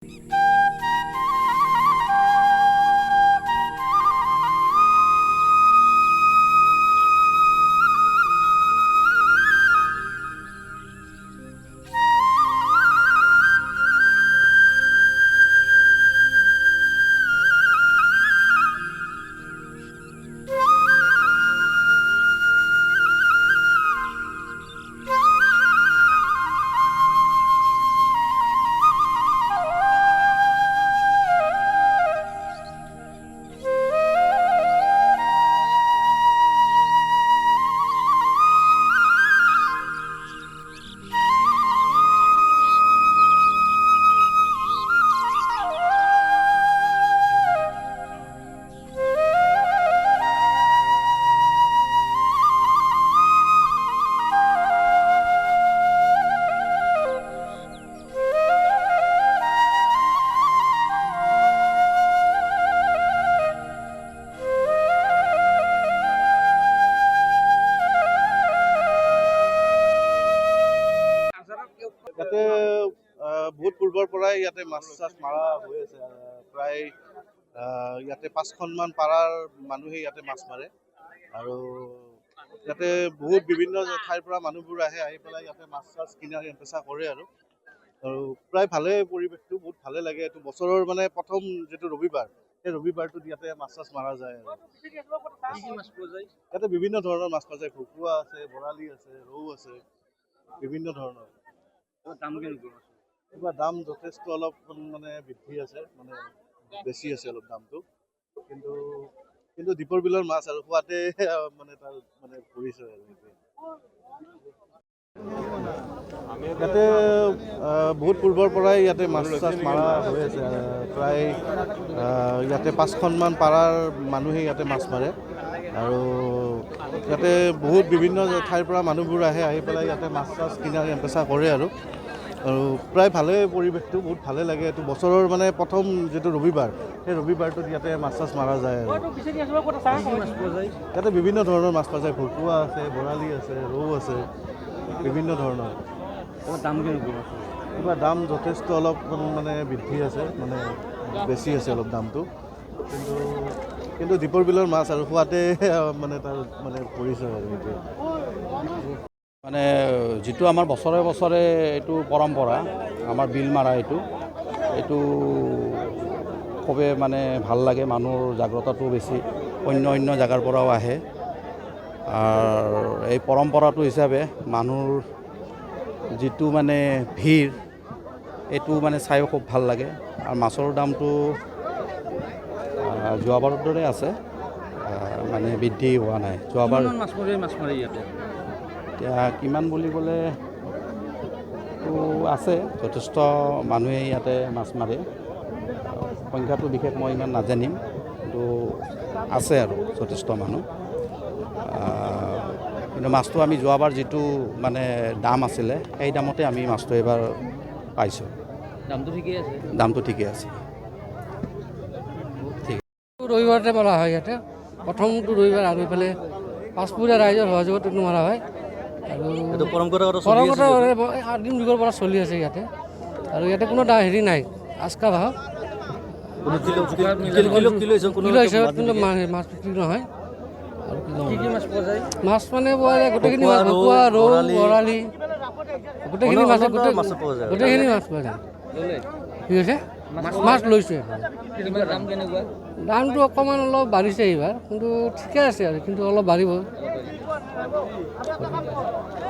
ইয়াতে বহুত পূৰ্বৰ পৰাই ইয়াতে মাছ চাছ মাৰা হৈ আছে। প্ৰায় ইয়াতে 5খনমান পাৰাৰ মানুহে ইয়াতে মাছ মাৰে আৰু ইয়াতে বহুত বিভিন্ন ঠাইৰ পৰা মানুহবোৰ আহি পেলাই ইয়াতে মাছ চাছ কিনা বেচা কৰে আৰু প্ৰায় ভালে পৰিৱেশটো বহুত ভালে লাগে। এইটো বছৰৰ মানে প্ৰথম যিটো ৰবিবাৰ, সেই ৰবিবাৰটোত ইয়াতে মাছ চাছ মাৰা যায় আৰু ইয়াতে বিভিন্ন ধৰণৰ মাছ পোৱা যায়। ভকুৱা আছে, বৰালি আছে, ৰৌ আছে, বিভিন্ন ধৰণৰ। কিবা দাম যথেষ্ট অলপ মানে বৃদ্ধি আছে, মানে বেছি আছে অলপ দামটো, কিন্তু দীপৰ বিলৰ মাছ আৰু খোৱাতে মানে তাৰ মানে পৰিছে আৰু ইয়াতে বহুত পূৰ্বৰ পৰাই ইয়াতে মাছ চাছ মাৰা হৈ আছে। প্ৰায় ইয়াতে 5খনমান পাৰাৰ মানুহে ইয়াতে মাছ মাৰে আৰু ইয়াতে বহুত বিভিন্ন ঠাইৰ পৰা মানুহবোৰ আহি পেলাই ইয়াতে মাছ চাছ কিনা বেচা কৰে আৰু প্ৰায় ভালে পৰিৱেশটো বহুত ভালে লাগে। এইটো বছৰৰ মানে প্ৰথম যিটো ৰবিবাৰ, সেই ৰবিবাৰটোত ইয়াতে মাছ চাছ মাৰা যায় আৰু ইয়াতে বিভিন্ন ধৰণৰ মাছ পোৱা যায়। ভকুৱা আছে, বৰালি আছে, ৰৌ আছে, বিভিন্ন ধৰণৰ। কিবা দাম যথেষ্ট অলপ মানে বৃদ্ধি আছে, মানে বেছি আছে অলপ দামটো, কিন্তু দীপৰ বিলৰ মাছ আৰু খোৱাতে মানে তাৰ মানে পৰিচয় আৰু এইটোৱে। মানে যিটো আমাৰ বছৰে বছৰে এইটো পৰম্পৰা, আমাৰ বিল মাৰা এইটো খুবেই মানে ভাল লাগে। মানুহৰ জাগ্ৰতাটো বেছি, অন্য জেগাৰ পৰাও আহে আৰু এই পৰম্পৰাটো হিচাপে মানুহৰ যিটো মানে ভিৰ, এইটো মানে চাইও খুব ভাল লাগে। আৰু মাছৰ দামটো যোৱাবাৰৰ দৰে আছে, মানে বৃদ্ধি হোৱা নাই। যোৱাবাৰ মাছ মাৰি ইয়াতে এতিয়া কিমান বুলি ক'লে তো আছে, যথেষ্ট মানুহে ইয়াতে মাছ মাৰে। সংখ্যাটো বিশেষ মই ইমান নাজানিম, কিন্তু আছে আৰু যথেষ্ট মানুহ। কিন্তু মাছটো আমি যোৱাবাৰ যিটো মানে দাম আছিলে, সেই দামতে আমি মাছটো এইবাৰ পাইছোঁ। দামটো ঠিকে আছে। ৰবিবাৰতে মাৰা হয় ইয়াতে, প্ৰথমটো ৰবিবাৰ আৰু এইফালে পাঁচপুৰীয়া ৰাইজৰ সহযোগত মাৰা হয় আৰু পৰম্পৰাগত 8 দিন যুগৰ পৰা চলি আছে ইয়াতে। আৰু ইয়াতে কোনো হেৰি নাই, আচকা ভাৱ কিলো হিচাপত কিন্তু মাছ বিক্ৰী নহয়। মাছ মানে পোৱা যায় গোটেইখিনি মাছ, ভকুৱা, ৰৌ, বৰালি, গোটেইখিনি মাছ পোৱা যায়। ঠিক আছে, মাছ লৈছোঁ। দামটো অকণমান অলপ বাঢ়িছে এইবাৰ, কিন্তু ঠিকে আছে আৰু, কিন্তু অলপ বাঢ়িব।